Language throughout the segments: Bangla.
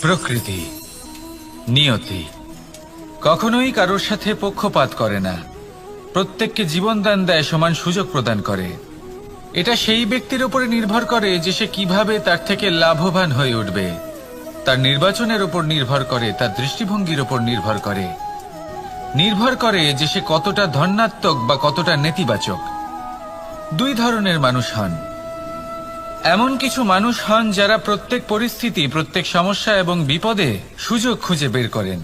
প্রকৃতি, নিয়তি কখনোই কারোর সাথে পক্ষপাত করে না। প্রত্যেককে জীবনদান দেয়, সমান সুযোগ প্রদান করে। এটা সেই ব্যক্তির উপরে নির্ভর করে যে সে কিভাবে তার থেকে লাভবান হয়ে উঠবে। তার নির্বাচনের উপর নির্ভর করে, তার দৃষ্টিভঙ্গির উপর নির্ভর করে যে সে কতটা ধনাত্মক বা কতটা নেতিবাচক। দুই ধরনের মানুষ হন। এমন কিছু মানুষ হন যারা প্রত্যেক পরিস্থিতি, প্রত্যেক সমস্যা এবং বিপদে সুযোগ খুঁজে বের করেন।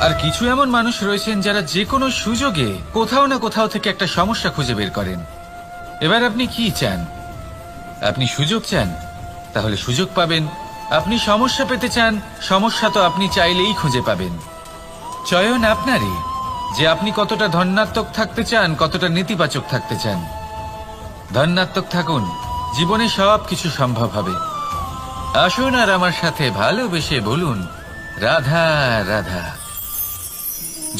আর কিছু এমন মানুষ রয়েছেন যারা যে কোনো সুযোগে কোথাও না কোথাও থেকে একটা সমস্যা খুঁজে বের করেন। এবার আপনি কি চান? আপনি সুযোগ চান, তাহলে সুযোগ পাবেন। আপনি সমস্যা পেতে চান, সমস্যা তো আপনি চাইলেই খুঁজে পাবেন। চয়ন আপনারই, যে আপনি কতটা ধনাত্মক থাকতে চান, কতটা নেতিবাচক থাকতে চান। ধনাত্মক থাকুন, জীবনে সব কিছু সম্ভব হবে। আসুন আর আমার সাথে ভালোবেসে বলুন রাধা রাধা।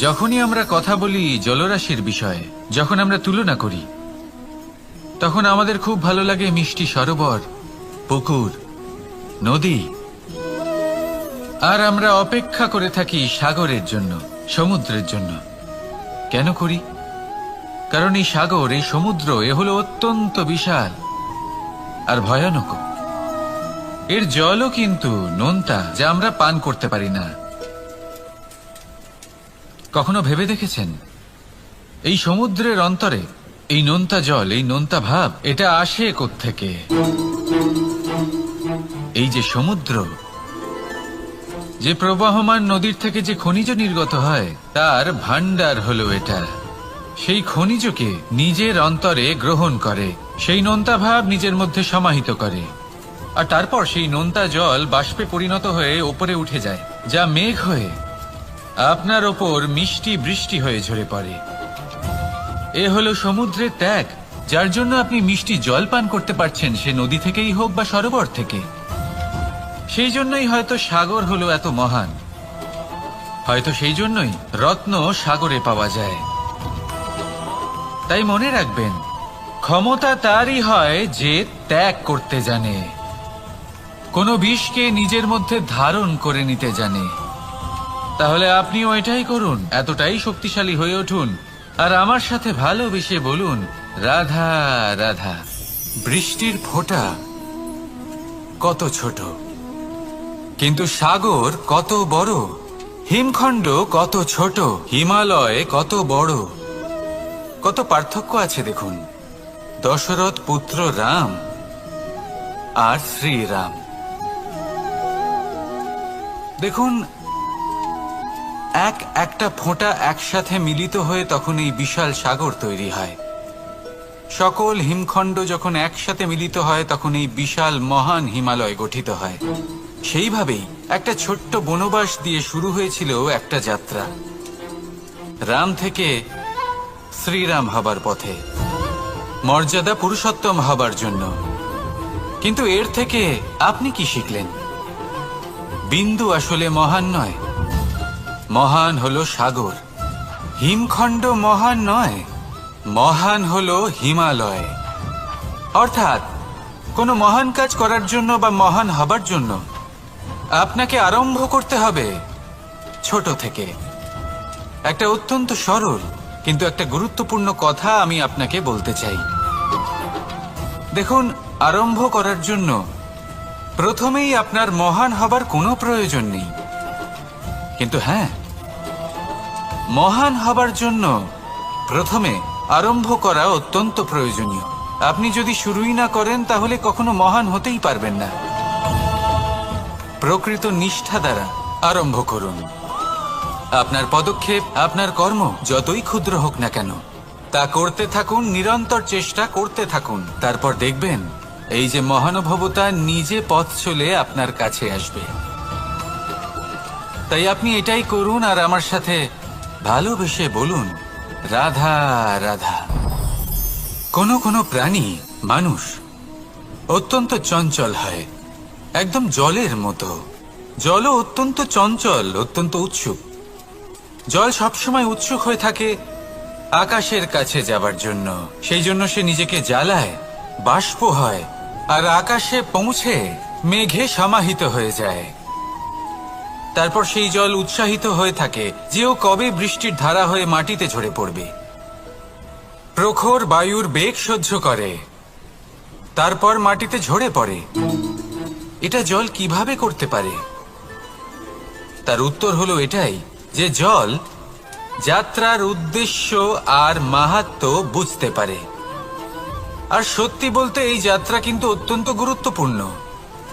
যখনই আমরা কথা বলি জলরাশির বিষয়ে, যখন আমরা তুলনা করি, তখন আমাদের খুব ভালো লাগে মিষ্টি সরোবর, পুকুর, নদী। আর আমরা অপেক্ষা করে থাকি সাগরের জন্য, সমুদ্রের জন্য। কেন করি? কারণ এই সাগর, এই সমুদ্র, এ হলো অত্যন্ত বিশাল আর ভয়ানক। এর জলও কিন্তু নোনতা, যা আমরা পান করতে পারি না। কখনো ভেবে দেখেছেন এই সমুদ্রের অন্তরে এই নোনতা জল, এই নোনতা ভাব, এটা আসে কোত্থেকে? এই যে সমুদ্র, যে প্রবাহমান নদীর থেকে যে খনিজ নির্গত হয়, তার ভান্ডার হলো এটা। সেই খনিজকে নিজের অন্তরে গ্রহণ করে, সেই নোনতা ভাব নিজের মধ্যে সমাহিত করে, আর তারপর সেই নোনতা জল বাষ্পে পরিণত হয়ে ওপরে উঠে যায়, যা মেঘ হয়ে আপনার ওপর মিষ্টি বৃষ্টি হয়ে ঝরে পড়ে। এ হলো সমুদ্রের ত্যাগ, যার জন্য আপনি মিষ্টি জল পান করতে পারছেন, সে নদী থেকেই হোক বা সরোবর থেকে। সেই জন্যই হয়তো সাগর হলো এত মহান, হয়তো সেই জন্যই রত্ন সাগরে পাওয়া যায়। তাই মনে রাখবেন, ক্ষমতা তারই হয় যে ত্যাগ করতে জানে, কোনো বিষকে নিজের মধ্যে ধারণ করে নিতে জানে। তাহলে আপনিও এটাই করুন, এতটাই শক্তিশালী হয়ে উঠুন, আর আমার সাথে ভালোবেসে বলুন রাধা রাধা। বৃষ্টির ফোঁটা কত ছোট, কিন্তু সাগর কত বড়। হিমখণ্ড কত ছোট, হিমালয় কত বড়। কত পার্থক্য আছে দেখুন। দশরথ পুত্র রাম আর শ্রীরাম। দেখুন, একটা ফোঁটা একসাথে মিলিত হয়ে তখন এই বিশাল সাগর তৈরি হয়। সকল হিমখণ্ড যখন একসাথে মিলিত হয়, তখন এই বিশাল মহান হিমালয় গঠিত হয়। সেইভাবেই একটা ছোট্ট বনবাস দিয়ে শুরু হয়েছিল একটা যাত্রা, রাম থেকে শ্রীরাম হবার পথে, মর্যাদা পুরুষোত্তম হবার জন্য। কিন্তু এর থেকে আপনি কি শিখলেন? বিন্দু আসলে মহান নয়, মহান হলো সাগর। হিমখণ্ড মহান নয়, মহান হলো হিমালয়। অর্থাৎ কোনো মহান কাজ করার জন্য বা মহান হবার জন্য আপনাকে আরম্ভ করতে হবে ছোট থেকে। একটা অত্যন্ত সরল কিন্তু একটা গুরুত্বপূর্ণ কথা আমি আপনাকে বলতে চাই। দেখুন, আরম্ভ করার জন্য প্রথমেই আপনার মহান হবার কোনো প্রয়োজন নেই। কিন্তু হ্যাঁ, মহান হবার জন্য প্রথমে আরম্ভ করা অত্যন্ত প্রয়োজনীয়। আপনি যদি শুরুই না করেন, তাহলে কখনো মহান হতেই পারবেন না। প্রকৃত নিষ্ঠা দ্বারা আরম্ভ করুন। আপনার পদক্ষেপ, আপনার কর্ম যতই ক্ষুদ্র হোক না কেন, তা করতে থাকুন, নিরন্তর চেষ্টা করতে থাকুন। তারপর দেখবেন এই যে মহানুভবতা নিজে পথ চলে আপনার কাছে আসবে। তাই আপনি এটাই করুন আর আমার সাথে ভালোবেসে বলুন রাধা রাধা। কোনো প্রাণী, মানুষ অত্যন্ত চঞ্চল হয়, একদম জলের মতো। জলও অত্যন্ত চঞ্চল, অত্যন্ত উৎসুক। জল সবসময় উৎসুক হয়ে থাকে আকাশের কাছে যাবার জন্য। সেই জন্য সে নিজেকে জ্বালায়, বাষ্প হয়, আর আকাশে পৌঁছে মেঘে সমাহিত হয়ে যায়। তারপর সেই জল উৎসাহিত হয়ে থাকে যে ও কবে বৃষ্টির ধারা হয়ে মাটিতে ঝরে পড়বে। প্রখর বায়ুর বেগ সহ্য করে, তারপর মাটিতে ঝরে পড়ে। এটা জল কিভাবে করতে পারে? তার উত্তর হলো এটাই যে জল যাত্রার উদ্দেশ্য আর মাহাত্ম্য বুঝতে পারে। আর সত্যি বলতে এই যাত্রা কিন্তু অত্যন্ত গুরুত্বপূর্ণ।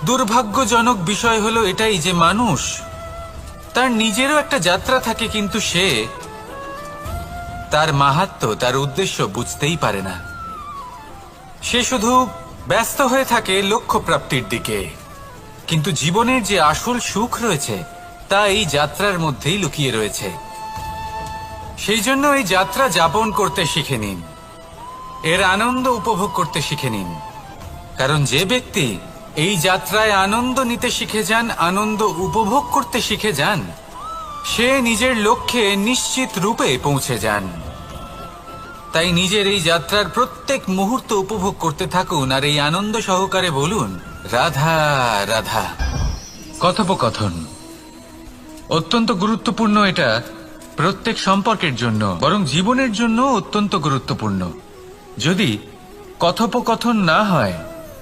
দুর্ভাগ্যজনক বিষয় হলো এটাই যে মানুষ তার নিজেরও একটা যাত্রা থাকে, কিন্তু সে তার মাহাত্ম্য, তার উদ্দেশ্য বুঝতেই পারে না। সে শুধু ব্যস্ত হয়ে থাকে লক্ষ্য প্রাপ্তির দিকে, কিন্তু জীবনের যে আসল সুখ রয়েছে তা এই যাত্রার মধ্যেই লুকিয়ে রয়েছে। সেই জন্য এই যাত্রা যাপন করতে শিখে নিন, এর আনন্দ উপভোগ করতে শিখে নিন। কারণ যে ব্যক্তি এই যাত্রায় আনন্দ নিতে শিখে যান, আনন্দ উপভোগ করতে শিখে যান, সে নিজের লক্ষ্যে নিশ্চিত রূপে পৌঁছে যান। তাই নিজের এই যাত্রার প্রত্যেক মুহূর্ত উপভোগ করতে থাকুন আর এই আনন্দ সহকারে বলুন, রাধা রাধা। কথোপকথন অত্যন্ত গুরুত্বপূর্ণ। এটা প্রত্যেক সম্পর্কের জন্য, বরং জীবনের জন্য অত্যন্ত গুরুত্বপূর্ণ। যদি কথোপকথন না হয়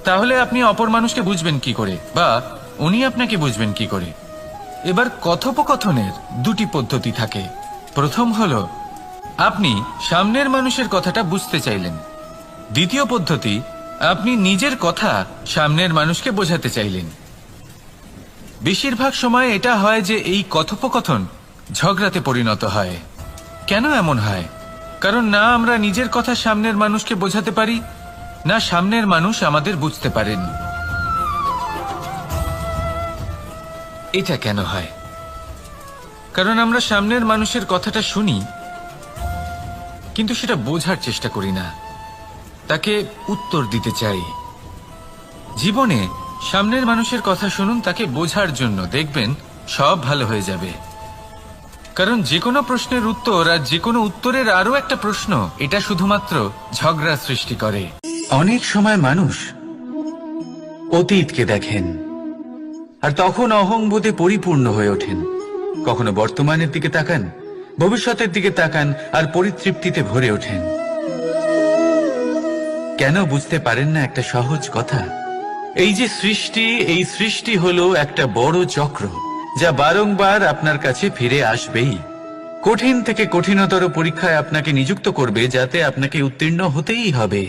তাহলে আপনি অপর মানুষকে বুঝবেন কি করে, বা উনি আপনাকে বুঝবেন কি করে? এবার কথোপকথনের দুটি পদ্ধতি থাকে। প্রথম হলো আপনি সামনের মানুষের কথাটা বুঝতে চাইলেন। দ্বিতীয় পদ্ধতি, আপনি নিজের কথা সামনের মানুষকে বোঝাতে চাইলেন। বেশিরভাগ সময় এটা হয় যে এই কথোপকথন ঝগড়াতে পরিণত হয়। কেন এমন হয়? কারণ না আমরা নিজের কথা সামনের মানুষকে বোঝাতে পারি, না সামনের মানুষ আমাদের বুঝতে পারেন। এটা কেন হয়? কারণ আমরা সামনের মানুষের কথাটা শুনি, কিন্তু সেটা বোঝার চেষ্টা করি না, তাকে উত্তর দিতে চাই। জীবনে সামনের মানুষের কথা শুনুন তাকে বোঝার জন্য, দেখবেন সব ভালো হয়ে যাবে। কারণ যে কোনো প্রশ্নের উত্তর আর যে কোনো উত্তরের আরো একটা প্রশ্ন, এটা শুধুমাত্র ঝগড়া সৃষ্টি করে। অনেক সময় মানুষ অতীতকে দেখেন আর তখন অহংবোধে পরিপূর্ণ হয়ে ওঠেন। কখনো বর্তমানের দিকে তাকান, ভবিষ্যতের দিকে তাকান আর পরিতৃপ্তিতে ভরে ওঠেন। কেন বুঝতে পারেন না একটা সহজ কথা? এই যে সৃষ্টি, এই সৃষ্টি হলো একটা বড় চক্র যা বারংবার আপনার কাছে ফিরে আসবেই। কঠিন থেকে কঠিনতর পরীক্ষায় আপনাকে নিযুক্ত করবে, যাতে আপনাকে উত্তীর্ণ হতেই হবে।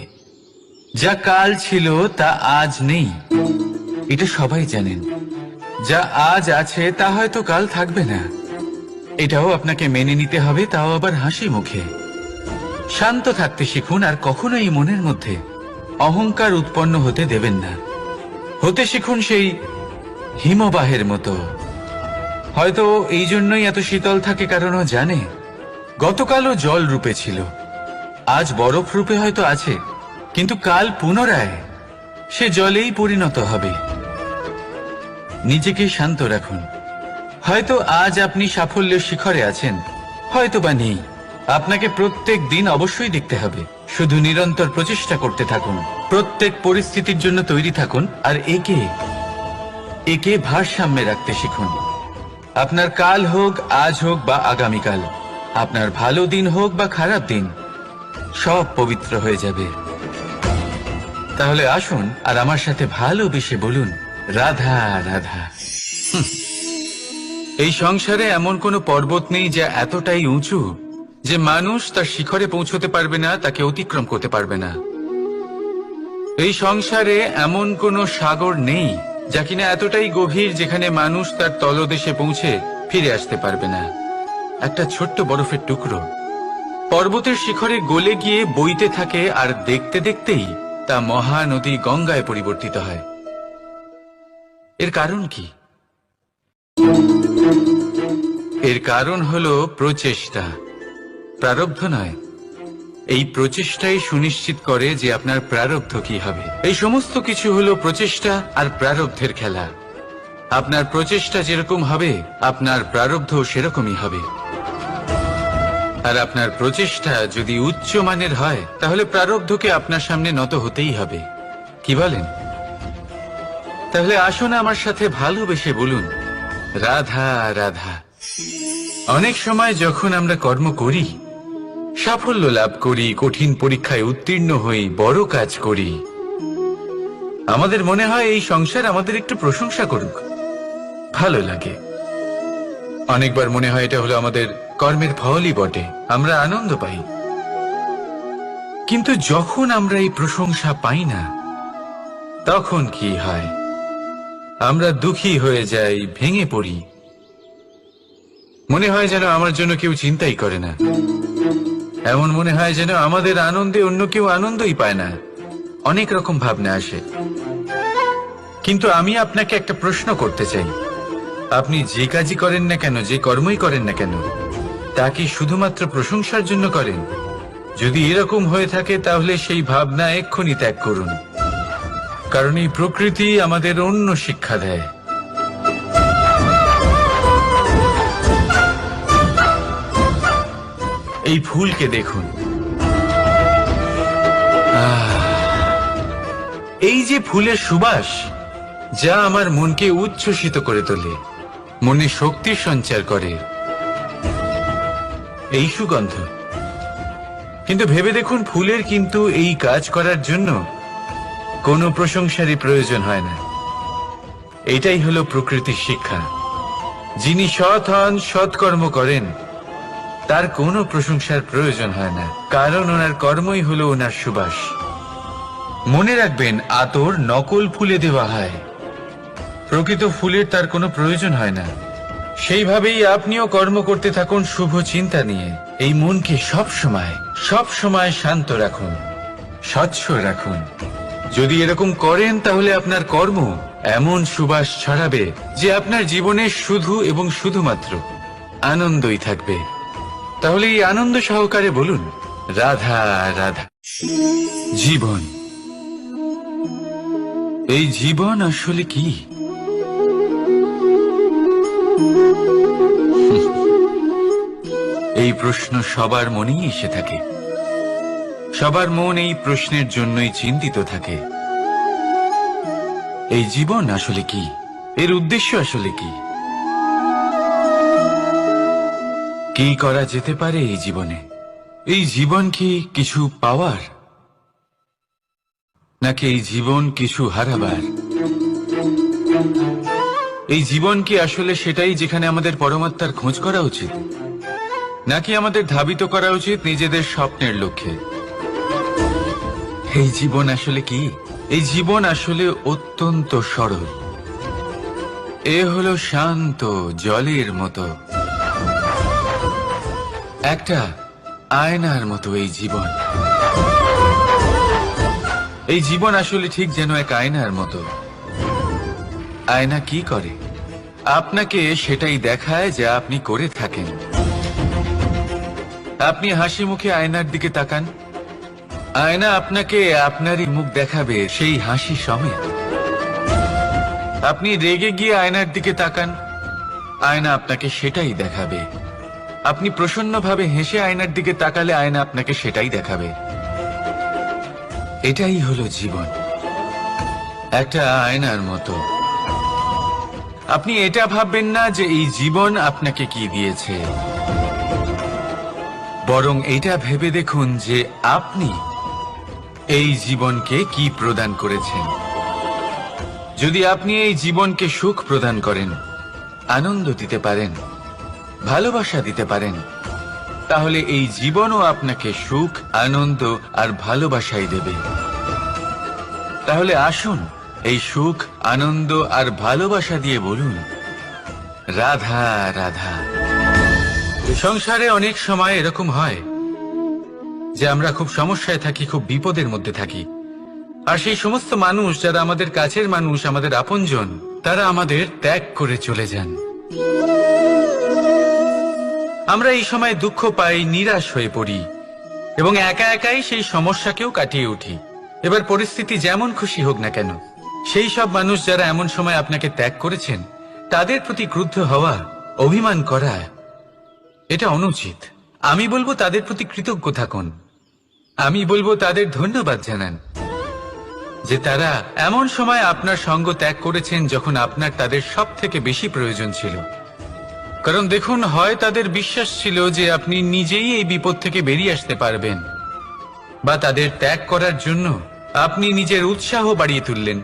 যা কাল ছিল তা আজ নেই, এটা সবাই জানেন। যা আজ আছে তা হয়তো কাল থাকবে না, এটাও আপনাকে মেনে নিতে হবে, তাও আবার হাসি মুখে। শান্ত থাকতে শিখুন আর কখনোই মনের মধ্যে অহংকার উৎপন্ন হতে দেবেন না। হতে শিখুন সেই হিমবাহের মতো। হয়তো এই জন্যই এত শীতল থাকে, কারণ ও জানে গতকালও জল রূপে ছিল, আজ বরফ রূপে হয়তো আছে, কিন্তু কাল পুনরায় সে জলেই পরিণত হবে। নিজেকে শান্ত রাখুন। হয়তো আজ আপনি সাফল্যের শিখরে আছেন, হয়তো বা নেই। আপনাকে প্রত্যেক দিন অবশ্যই দেখতে হবে। শুধু নিরন্তর প্রচেষ্টা করতে থাকুন, প্রত্যেক পরিস্থিতির জন্য তৈরি থাকুন, আর একে ভারসাম্যে রাখতে শিখুন। আপনার কাল হোক, আজ হোক বা আগামীকাল, আপনার ভালো দিন হোক বা খারাপ দিন, সব পবিত্র হয়ে যাবে। তাহলে আসুন আর আমার সাথে ভালোবেসে বলুন, রাধা রাধা। এই সংসারে এমন কোনো পর্বত নেই যা এতটাই উঁচু যে মানুষ তার শিখরে পৌঁছতে পারবে না, তাকে অতিক্রম করতে পারবে না। এই সংসারে এমন কোনো সাগর নেই যা কিনা এতটাই গভীর যেখানে মানুষ তার তলদেশে পৌঁছে ফিরে আসতে পারবে না। একটা ছোট্ট বরফের টুকরো পর্বতের শিখরে গলে গিয়ে বইতে থাকে, আর দেখতে দেখতেই তা মহানদী গঙ্গায় পরিবর্তিত হয়। এর কারণ কি? এর কারণ হলো প্রচেষ্টা, প্রারব্ধ নয়। এই প্রচেষ্টাই সুনিশ্চিত করে যে আপনার প্রারব্ধ কি হবে। এই সমস্ত কিছু হলো প্রচেষ্টা আর প্রারব্ধের খেলা। আপনার প্রচেষ্টা যেরকম হবে, আপনার প্রারব্ধ সেরকমই হবে। আর আপনার প্রচেষ্টা যদি উচ্চ মানের হয়, তাহলে প্রারব্ধকে আপনার সামনে নত হতেই হবে। কি বলেন? তাহলে আসুন আমার সাথে ভালোবেসে বলুন, রাধা রাধা। অনেক সময় যখন আমরা কর্ম করি, সাফল্য লাভ করি, কঠিন পরীক্ষায় উত্তীর্ণ হই, বড় কাজ করি, আমাদের মনে হয় এই সংসার আমাদের একটু প্রশংসা করুক, ভালো লাগে। অনেকবার মনে হয় এটা হলো আমাদের কর্মের ফলই বটে, আমরা আনন্দ পাই। কিন্তু যখন আমরা এই প্রশংসা পাই না, তখন কি হয়? আমরা দুঃখী হয়ে যাই, ভেঙে পড়ি। মনে হয় যেন আমার জন্য কেউ চিন্তাই করে না, এমন মনে হয় যেন আমাদের আনন্দে অন্য কেউ আনন্দই পায় না। অনেক রকম ভাবনা আসে। কিন্তু আমি আপনাকে একটা প্রশ্ন করতে চাই, আপনি যে কাজই করেন না কেন, যে কর্মই করেন না কেন, তা কি শুধুমাত্র প্রশংসার জন্য করেন? যদি এরকম হয়ে থাকে তাহলে সেই ভাবনা এক্ষুনি ত্যাগ করুন, কারণ এই প্রকৃতি আমাদের অন্য শিক্ষা দেয়। এই ফুলকে দেখুন, এই যে ফুলের সুবাস, যা আমার মনকে উচ্ছ্বসিত করে তোলে, মনে শক্তি সঞ্চার করে, এই সুগন্ধ। কিন্তু ভেবে দেখুন, ফুলের কিন্তু এই কাজ করার জন্য কোনো প্রশংসারই প্রয়োজন হয় না। এটাই হলো প্রকৃতির শিক্ষা। যিনি সৎ হন, সৎকর্ম করেন, তার কোনো প্রশংসার প্রয়োজন হয় না, কারণ ওনার কর্মই হলো ওনার সুবাস। মনে রাখবেন, আতর নকল ফুলে দেওয়া হয়, প্রকৃত ফুলের তার কোনো প্রয়োজন হয় না। সেইভাবেই আপনিও কর্ম করতে থাকুন শুভ চিন্তা নিয়ে। এই মনকে সব সময় শান্ত রাখুন, স্বচ্ছ রাখুন। যদি এরকম করেন তাহলে আপনার কর্ম এমন সুবাস ছড়াবে যে আপনার জীবনে শুধু এবং শুধুমাত্র আনন্দই থাকবে। তাহলে এই আনন্দ সহকারে বলুন, রাধা রাধা। জীবন, এই জীবন আসলে কি? এই প্রশ্ন সবার মনেই এসে থাকে। সবার মন এই প্রশ্নের জন্যই চিন্তিত থাকে। এই জীবন আসলে কি? এর উদ্দেশ্য আসলে কি? কি করা যেতে পারে এই জীবনে? এই জীবন কি কিছু পাওয়ার, নাকি এই জীবন কিছু হারাবার? এই জীবন কি আসলে সেটাই যেখানে আমাদের পরমাত্মার খোঁজ করা উচিত, নাকি আমাদের ধাবিত করা উচিত নিজেদের স্বপ্নের লক্ষ্যে? এই জীবন আসলে কি? এই জীবন আসলে অত্যন্ত সরল। এ হলো শান্ত জলের মতো, একটা আয়নার মতো এই জীবন। এই জীবন আসলে ঠিক যেন এক আয়নার মতো। আয়না কি করে? আপনাকে সেটাই দেখায় যা আপনি করে থাকেন। আপনি হাসি মুখে আয়নার দিকে তাকান, আয়না আপনাকে আপনারই মুখ দেখাবে সেই হাসি সমেত। আপনি রেগে গিয়ে আয়নার দিকে তাকান, আয়না আপনাকে সেটাই দেখাবে। আপনি প্রসন্নভাবে হেসে আয়নার দিকে তাকালে আয়না আপনাকে সেটাই দেখাবে। এটাই হলো জীবন, একটা আয়নার মতো। আপনি এটা ভাববেন না যে এই জীবন আপনাকে কি দিয়েছে, বরং এটা ভেবে দেখুন যে আপনি এই জীবনকে কি প্রদান করেছেন। যদি আপনি এই জীবনকে সুখ প্রদান করেন, আনন্দ দিতে পারেন, ভালোবাসা দিতে পারেন, তাহলে এই জীবনও আপনাকে সুখ, আনন্দ আর ভালোবাসাই দেবে। তাহলে আসুন এই সুখ, আনন্দ আর ভালোবাসা দিয়ে বলুন, রাধা রাধা। সংসারে অনেক সময় এরকম হয় যে আমরা খুব সমস্যায় থাকি, খুব বিপদের মধ্যে থাকি, আর সেই সমস্ত মানুষ যারা আমাদের কাছের মানুষ, আমাদের আপনজন, তারা আমাদের ত্যাগ করে চলে যান। আমরা এই সময় দুঃখ পাই, নিরাশ হয়ে পড়ি এবং একা একাই সেই সমস্যাকেও কাটিয়ে উঠি। এবার পরিস্থিতি যেমন খুশি হোক না কেন, সেই সব মানুষ যারা এমন সময় আপনাকে ত্যাগ করেছেন, তাদের প্রতি ক্রুদ্ধ হওয়া, অভিমান করা, এটা অনুচিত। আমি বলবো তাদের প্রতি কৃতজ্ঞ থাকুন, আমি বলবো তাদের ধন্যবাদ জানান। যে তারা এমন সময় আপনার সঙ্গ ত্যাগ করেছেন যখন আপনার তাদের সব থেকে বেশি প্রয়োজন ছিল। কারণ দেখুন, হয় তাদের বিশ্বাস ছিল যে আপনি নিজেই এই বিপদ থেকে বেরিয়ে আসতে পারবেন, বা তাদের ত্যাগ করার জন্য আপনি নিজের উৎসাহ বাড়িয়ে তুললেন,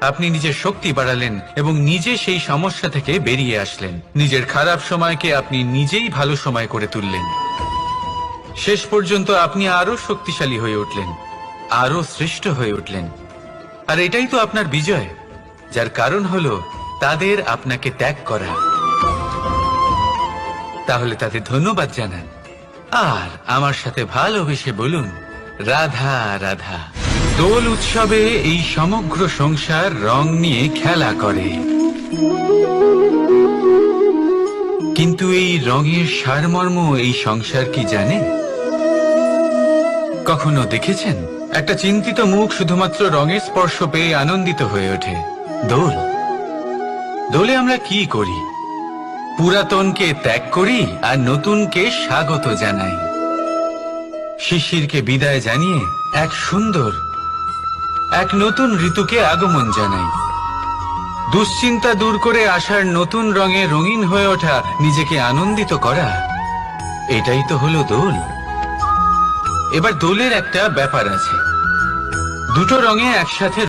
আপনি নিজের শক্তি বাড়ালেন এবং নিজে সেই সমস্যা থেকে বেরিয়ে আসলেন। নিজের খারাপ সময়কে আপনি নিজেই ভালো সময় করে তুললেন। শেষ পর্যন্ত আপনি আরো শক্তিশালী হয়ে উঠলেন, আরো শ্রেষ্ঠ হয়ে উঠলেন। আর এটাই তো আপনার বিজয়, যার কারণ হলো তাদের আপনাকে ত্যাগ করা। তাহলে তাদের ধন্যবাদ জানান আর আমার সাথে ভালোবেসে বলুন, রাধা রাধা। দোল উৎসবে এই সমগ্র সংসার রং নিয়ে খেলা করে, কিন্তু এই রঙের সারমর্ম এই সংসার কি জানে? কখনো দেখেছেন একটা চিন্তিত মুখ শুধুমাত্র রঙের স্পর্শ পেয়ে আনন্দিত হয়ে ওঠে? দোলে আমরা কি করি? পুরাতনকে ত্যাগ করি আর নতুনকে স্বাগত জানাই। শিশিরকে বিদায় জানিয়ে এক নতুন ঋতুকে আগমন জানাই। দুশ্চিন্তা দূর করে আসার নতুন রঙে রঙিন হয়ে ওঠা, নিজেকে আনন্দিত করা, এটাই তো হলো দোল। এবার দোলের একটা ব্যাপার আছে, দুটো রঙে একসাথে